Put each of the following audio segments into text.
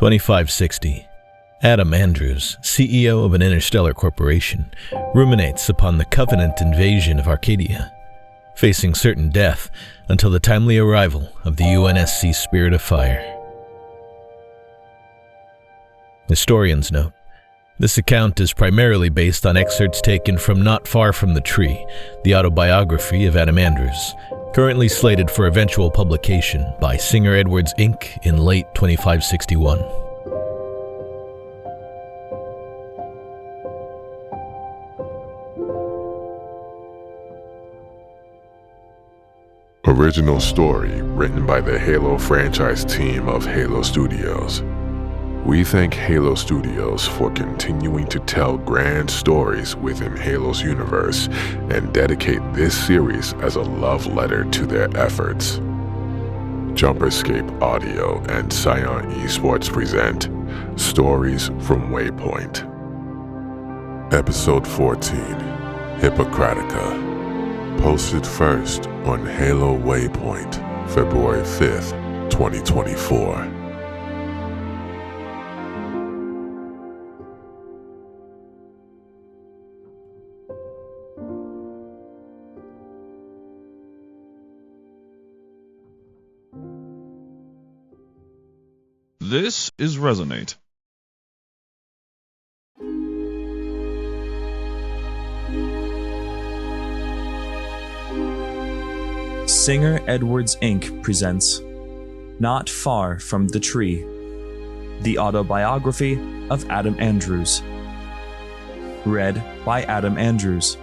2560. Adam Andrews, CEO of an interstellar corporation, ruminates upon the Covenant invasion of Arcadia, facing certain death until the timely arrival of the UNSC Spirit of Fire. Historians note, this account is primarily based on excerpts taken from Not Far From the Tree, the autobiography of Adam Andrews, currently slated for eventual publication by Singer Edwards Inc. in late 2561. Original story written by the Halo franchise team of Halo Studios. We thank Halo Studios for continuing to tell grand stories within Halo's universe and dedicate this series as a love letter to their efforts. Jumperscape Audio and Scion Esports present Stories from Waypoint. Episode 14, Hippocratica. Posted first on Halo Waypoint, February 5th, 2024. This is Resonate. Singer Edwards Inc. presents Not Far From the Tree, the autobiography of Adam Andrews. Read by Adam Andrews.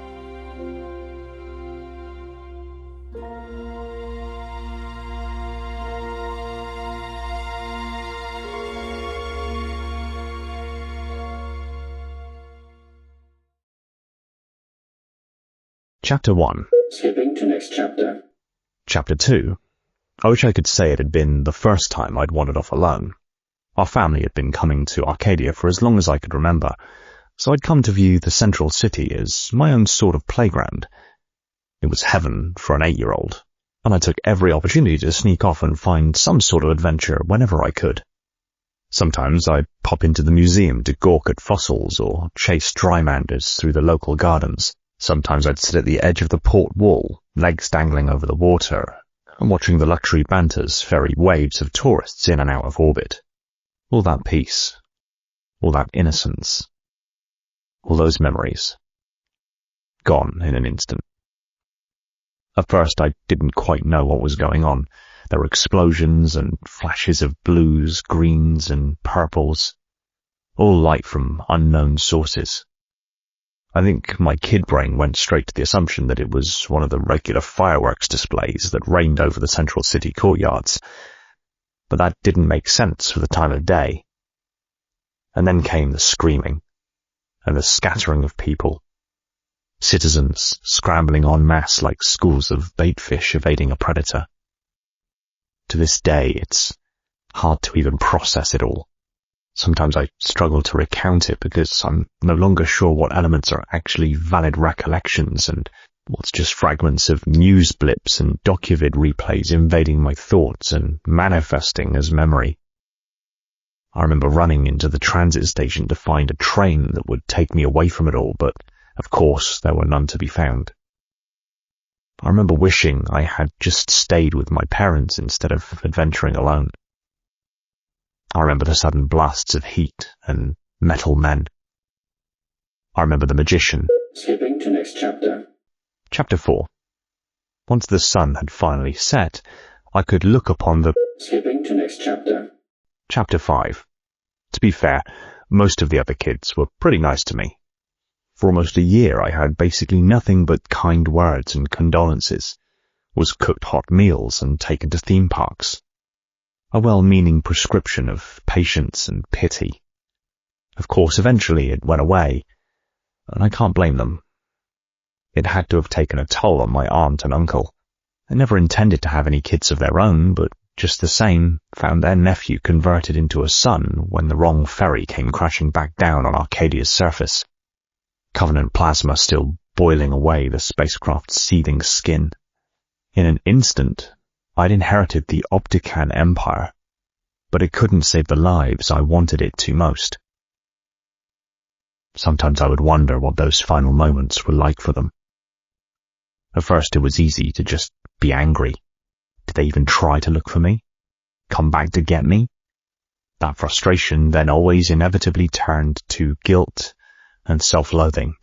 Chapter 1. Skipping to next chapter. Chapter 2. I wish I could say it had been the first time I'd wandered off alone. Our family had been coming to Arcadia for as long as I could remember, so I'd come to view the central city as my own sort of playground. It was heaven for an 8-year-old, and I took every opportunity to sneak off and find some sort of adventure whenever I could. Sometimes I'd pop into the museum to gawk at fossils or chase drymanders through the local gardens. Sometimes I'd sit at the edge of the port wall, legs dangling over the water, and watching the luxury banters ferry waves of tourists in and out of orbit. All that peace, all that innocence, all those memories, gone in an instant. At first I didn't quite know what was going on. There were explosions and flashes of blues, greens, and purples, all light from unknown sources. I think my kid brain went straight to the assumption that it was one of the regular fireworks displays that reigned over the central city courtyards. But that didn't make sense for the time of day. And then came the screaming and the scattering of people. Citizens scrambling en masse like schools of baitfish evading a predator. To this day, it's hard to even process it all. Sometimes I struggle to recount it because I'm no longer sure what elements are actually valid recollections and what's just fragments of news blips and docuvid replays invading my thoughts and manifesting as memory. I remember running into the transit station to find a train that would take me away from it all, but of course there were none to be found. I remember wishing I had just stayed with my parents instead of adventuring alone. I remember the sudden blasts of heat and metal men. I remember the magician. Skipping to next chapter. Chapter 4. Once the sun had finally set, I could look upon the... Skipping to next chapter. Chapter 5. To be fair, most of the other kids were pretty nice to me. For almost a year I had basically nothing but kind words and condolences, was cooked hot meals and taken to theme parks. A well-meaning prescription of patience and pity. Of course, eventually it went away, and I can't blame them. It had to have taken a toll on my aunt and uncle. They never intended to have any kids of their own, but just the same, found their nephew converted into a son when the wrong ferry came crashing back down on Arcadia's surface. Covenant plasma still boiling away the spacecraft's seething skin. In an instant, I'd inherited the Optican empire. but it couldn't save the lives I wanted it to most. Sometimes I would wonder what those final moments were like for them. At first it was easy to just be angry. Did they even try to look for me? Come back to get me? That frustration then always inevitably turned to guilt and self-loathing.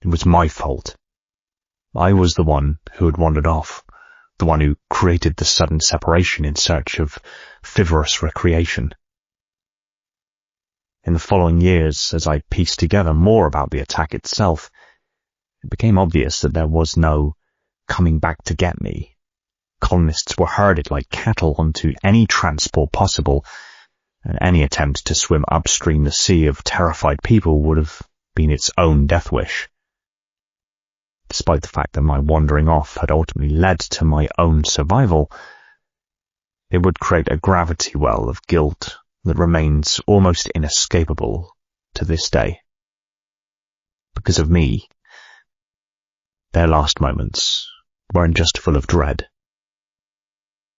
It was my fault. I was the one who had wandered off, the one who created the sudden separation in search of frivolous recreation. In the following years, as I pieced together more about the attack itself, it became obvious that there was no coming back to get me. Colonists were herded like cattle onto any transport possible, and any attempt to swim upstream the sea of terrified people would have been its own death wish. Despite the fact that my wandering off had ultimately led to my own survival, it would create a gravity well of guilt that remains almost inescapable to this day. Because of me, their last moments weren't just full of dread.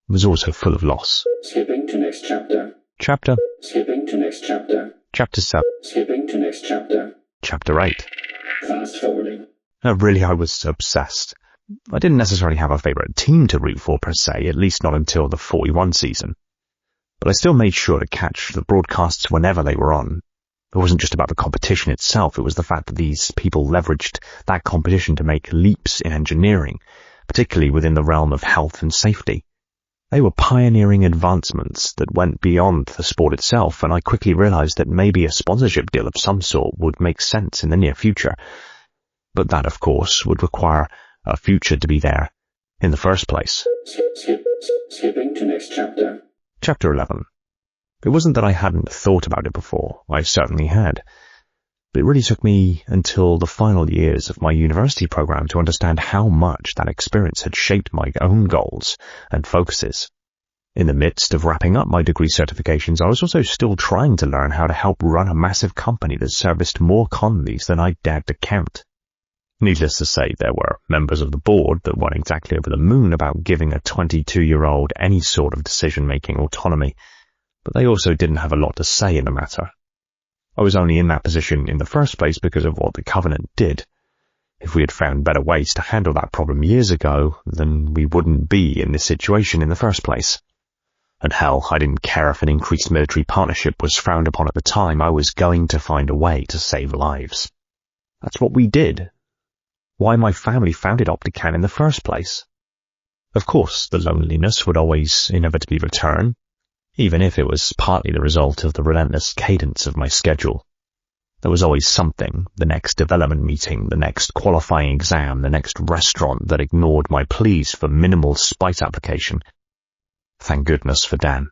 It was also full of loss. Skipping to next chapter. Chapter? Skipping to next chapter. Chapter 7. Skipping to next chapter. Chapter 8. Fast forwarding. Really, I was obsessed. I didn't necessarily have a favourite team to root for per se, at least not until the 41 season. But I still made sure to catch the broadcasts whenever they were on. It wasn't just about the competition itself, it was the fact that these people leveraged that competition to make leaps in engineering, particularly within the realm of health and safety. They were pioneering advancements that went beyond the sport itself, and I quickly realized that maybe a sponsorship deal of some sort would make sense in the near future. But that, of course, would require a future to be there in the first place. Skipping to next chapter. Chapter 11. It wasn't that I hadn't thought about it before, I certainly had. But it really took me until the final years of my university program to understand how much that experience had shaped my own goals and focuses. In the midst of wrapping up my degree certifications, I was also still trying to learn how to help run a massive company that serviced more colonies than I dared to count. Needless to say, there were members of the board that weren't exactly over the moon about giving a 22-year-old any sort of decision-making autonomy, but they also didn't have a lot to say in the matter. I was only in that position in the first place because of what the Covenant did. If we had found better ways to handle that problem years ago, then we wouldn't be in this situation in the first place. And hell, I didn't care if an increased military partnership was frowned upon at the time. I was going to find a way to save lives. That's what we did. Why my family founded Optican in the first place. Of course, the loneliness would always inevitably return, even if it was partly the result of the relentless cadence of my schedule. There was always something, the next development meeting, the next qualifying exam, the next restaurant that ignored my pleas for minimal spite application. Thank goodness for Dan.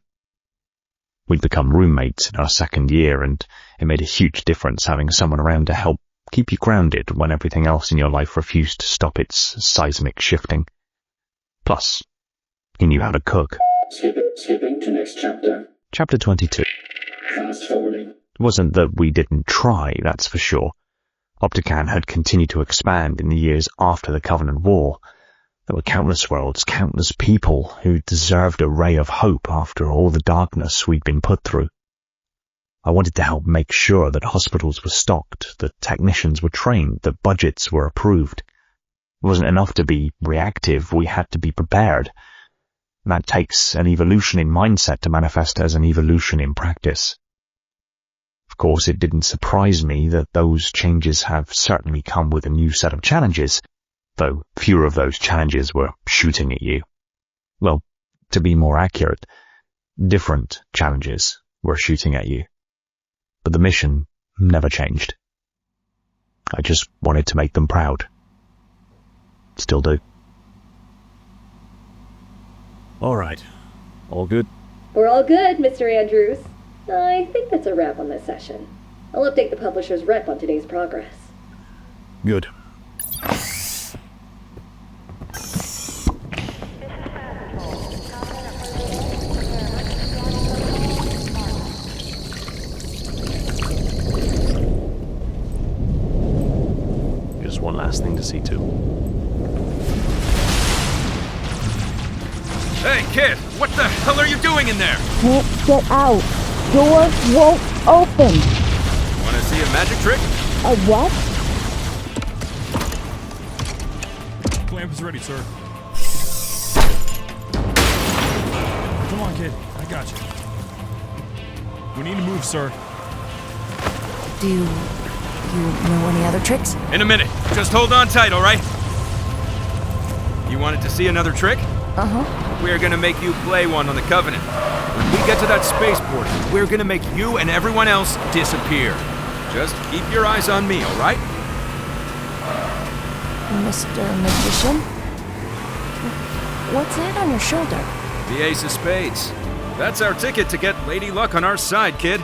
We'd become roommates in our second year, and it made a huge difference having someone around to help keep you grounded when everything else in your life refused to stop its seismic shifting. Plus, he knew how to cook. Skipping to next chapter. Chapter 22. Fast forwarding. It wasn't that we didn't try, that's for sure. Optican had continued to expand in the years after the Covenant War. There were countless worlds, countless people who deserved a ray of hope after all the darkness we'd been put through. I wanted to help make sure that hospitals were stocked, that technicians were trained, that budgets were approved. It wasn't enough to be reactive, we had to be prepared. That takes an evolution in mindset to manifest as an evolution in practice. Of course, it didn't surprise me that those changes have certainly come with a new set of challenges, though fewer of those challenges were shooting at you. Well, to be more accurate, different challenges were shooting at you. But the mission never changed. I just wanted to make them proud. Still do. All right. All good? We're all good, Mr. Andrews. I think that's a wrap on this session. I'll update the publisher's rep on today's progress. Good. Just one last thing to see to. Hey, kid, what the hell are you doing in there? Can't get out. Door won't open. Want to see a magic trick? A what? Clamp is ready, sir. Come on, kid. I got you. We need to move, sir. Do you know any other tricks? In a minute. Just hold on tight, all right? You wanted to see another trick? Uh-huh. We're gonna make you play one on the Covenant. When we get to that spaceport, we're gonna make you and everyone else disappear. Just keep your eyes on me, all right? Mr. Magician? What's that on your shoulder? The Ace of Spades. That's our ticket to get Lady Luck on our side, kid.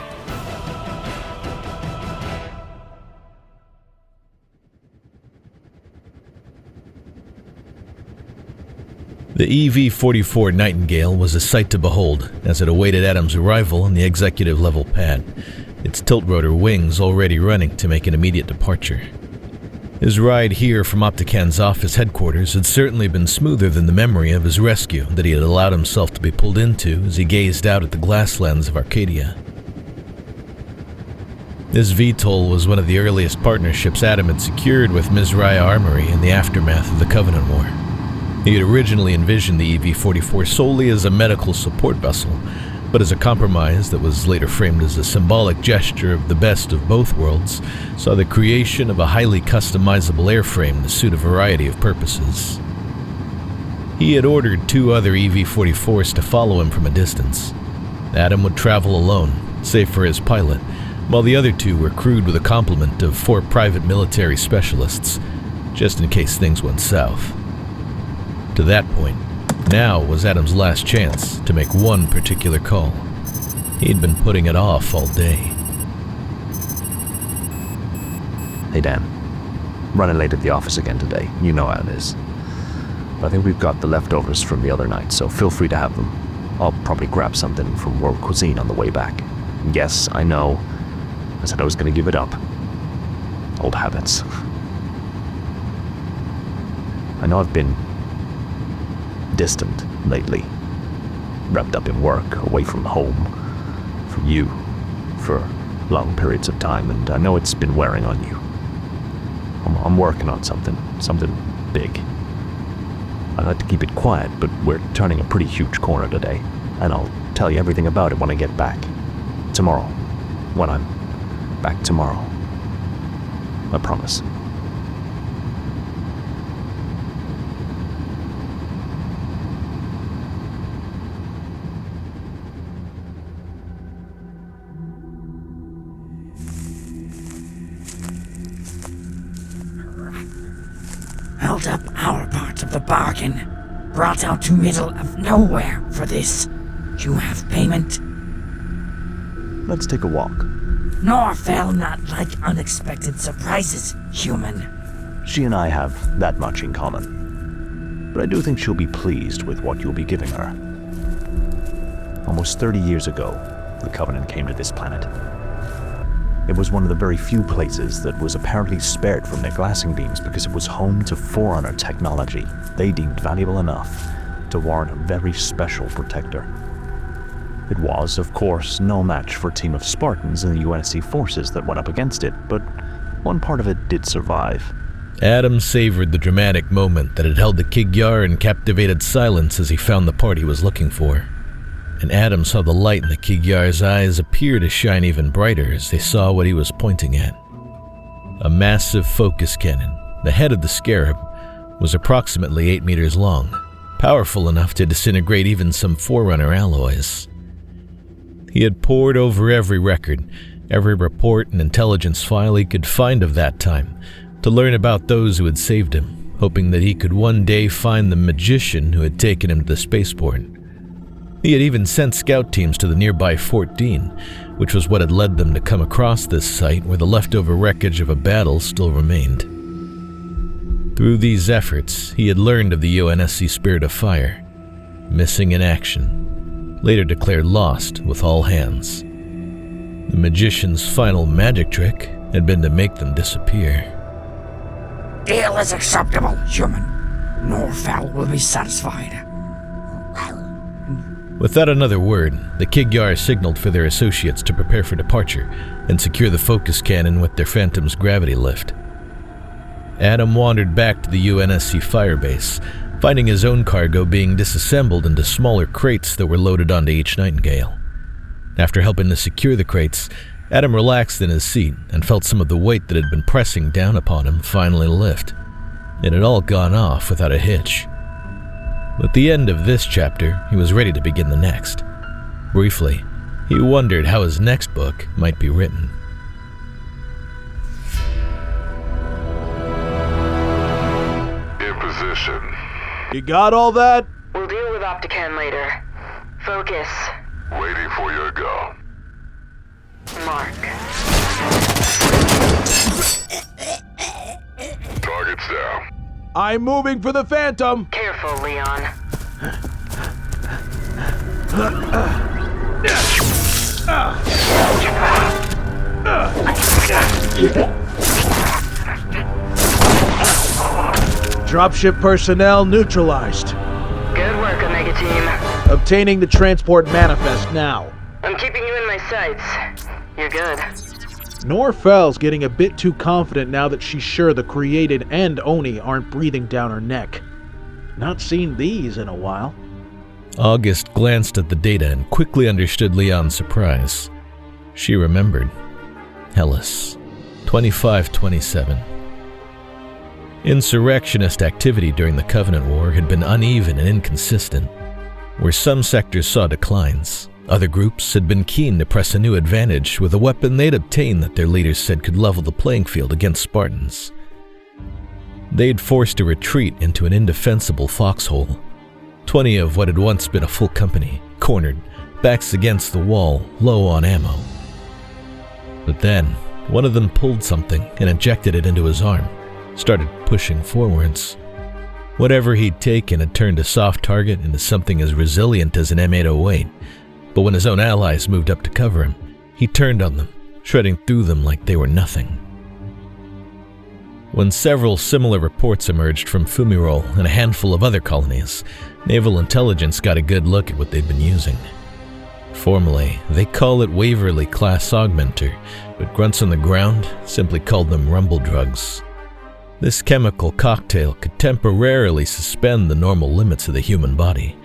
The EV-44 Nightingale was a sight to behold as it awaited Adam's arrival on the executive level pad, its tilt-rotor wings already running to make an immediate departure. His ride here from Optican's office headquarters had certainly been smoother than the memory of his rescue that he had allowed himself to be pulled into as he gazed out at the glass lens of Arcadia. This VTOL was one of the earliest partnerships Adam had secured with Mizraia Armory in the aftermath of the Covenant War. He had originally envisioned the EV-44 solely as a medical support vessel, but as a compromise that was later framed as a symbolic gesture of the best of both worlds, saw the creation of a highly customizable airframe to suit a variety of purposes. He had ordered 2 other EV-44s to follow him from a distance. Adam would travel alone, save for his pilot, while the other 2 were crewed with a complement of 4 private military specialists, just in case things went south. To that point, now was Adam's last chance to make one particular call. He'd been putting it off all day. Hey Dan, running late at the office again today. You know how it is. But I think we've got the leftovers from the other night, so feel free to have them. I'll probably grab something from World Cuisine on the way back. Yes, I know. I said I was going to give it up. Old habits. I know I've been distant lately, wrapped up in work, away from home, from you, for long periods of time, and I know it's been wearing on you. I'm working on something big. I like to keep it quiet, but we're turning a pretty huge corner today, and I'll tell you everything about it when I get back. Tomorrow. When I'm back tomorrow. I promise. Held up our part of the bargain. Brought out to middle of nowhere for this. You have payment? Let's take a walk. Nor fell not like unexpected surprises, human. She and I have that much in common. But I do think she'll be pleased with what you'll be giving her. Almost 30 years ago, the Covenant came to this planet. It was one of the very few places that was apparently spared from their glassing beams because it was home to Forerunner technology they deemed valuable enough to warrant a very special protector. It was, of course, no match for a team of Spartans in the UNSC forces that went up against it, but one part of it did survive. Adam savored the dramatic moment that had held the Kigyar in captivated silence as he found the part he was looking for. And Adam saw the light in the Kigyar's eyes appear to shine even brighter as they saw what he was pointing at. A massive focus cannon, the head of the Scarab, was approximately 8 meters long, powerful enough to disintegrate even some Forerunner alloys. He had pored over every record, every report and intelligence file he could find of that time, to learn about those who had saved him, hoping that he could one day find the magician who had taken him to the spaceport. He had even sent scout teams to the nearby Fort Dean, which was what had led them to come across this site where the leftover wreckage of a battle still remained. Through these efforts, he had learned of the UNSC Spirit of Fire, missing in action, later declared lost with all hands. The magician's final magic trick had been to make them disappear. Deal is acceptable, human. Norfell will be satisfied. Without another word, the Kigyar signaled for their associates to prepare for departure and secure the focus cannon with their Phantom's gravity lift. Adam wandered back to the UNSC firebase, finding his own cargo being disassembled into smaller crates that were loaded onto each Nightingale. After helping to secure the crates, Adam relaxed in his seat and felt some of the weight that had been pressing down upon him finally lift. It had all gone off without a hitch. At the end of this chapter, he was ready to begin the next. Briefly, he wondered how his next book might be written. In position. You got all that? We'll deal with Optican later. Focus. Waiting for your go. Mark. Target's down. I'm moving for the Phantom! Careful, Leon. Dropship personnel neutralized. Good work, Omega Team. Obtaining the transport manifest now. I'm keeping you in my sights. You're good. Norfell's getting a bit too confident now that she's sure the Created and Oni aren't breathing down her neck. Not seen these in a while. August glanced at the data and quickly understood Leon's surprise. She remembered. Haloce, 2527. Insurrectionist activity during the Covenant War had been uneven and inconsistent. Where some sectors saw declines, other groups had been keen to press a new advantage with a weapon they'd obtained that their leaders said could level the playing field against Spartans. They'd forced a retreat into an indefensible foxhole. 20 of what had once been a full company, cornered, backs against the wall, low on ammo. But then, one of them pulled something and injected it into his arm, started pushing forwards. Whatever he'd taken had turned a soft target into something as resilient as an M808, but when his own allies moved up to cover him, he turned on them, shredding through them like they were nothing. When several similar reports emerged from Fumirol and a handful of other colonies, naval intelligence got a good look at what they'd been using. Formally, they call it Waverly-class augmenter, but grunts on the ground simply called them rumble drugs. This chemical cocktail could temporarily suspend the normal limits of the human body,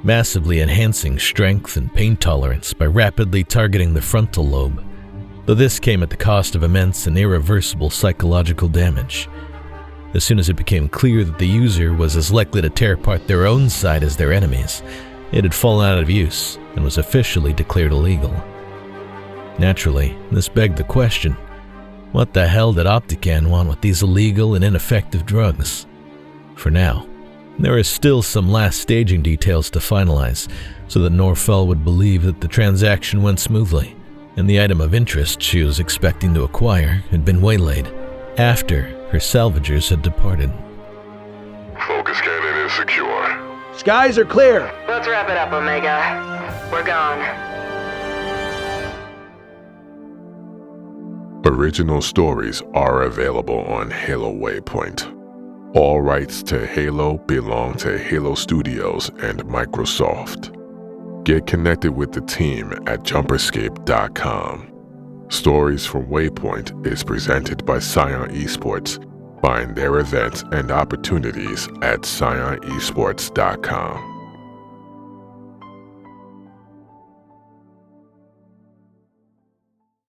massively enhancing strength and pain tolerance by rapidly targeting the frontal lobe, though this came at the cost of immense and irreversible psychological damage. As soon as it became clear that the user was as likely to tear apart their own side as their enemies, it had fallen out of use and was officially declared illegal. Naturally, this begged the question, what the hell did Optican want with these illegal and ineffective drugs? For now, there are still some last staging details to finalize so that Norfell would believe that the transaction went smoothly, and the item of interest she was expecting to acquire had been waylaid after her salvagers had departed. Focus cannon is secure. Skies are clear. Let's wrap it up, Omega. We're gone. Original stories are available on Halo Waypoint. All rights to Halo belong to Halo Studios and Microsoft. Get connected with the team at jumperscape.com. Stories from Waypoint is presented by Scion Esports. Find their events and opportunities at scionesports.com.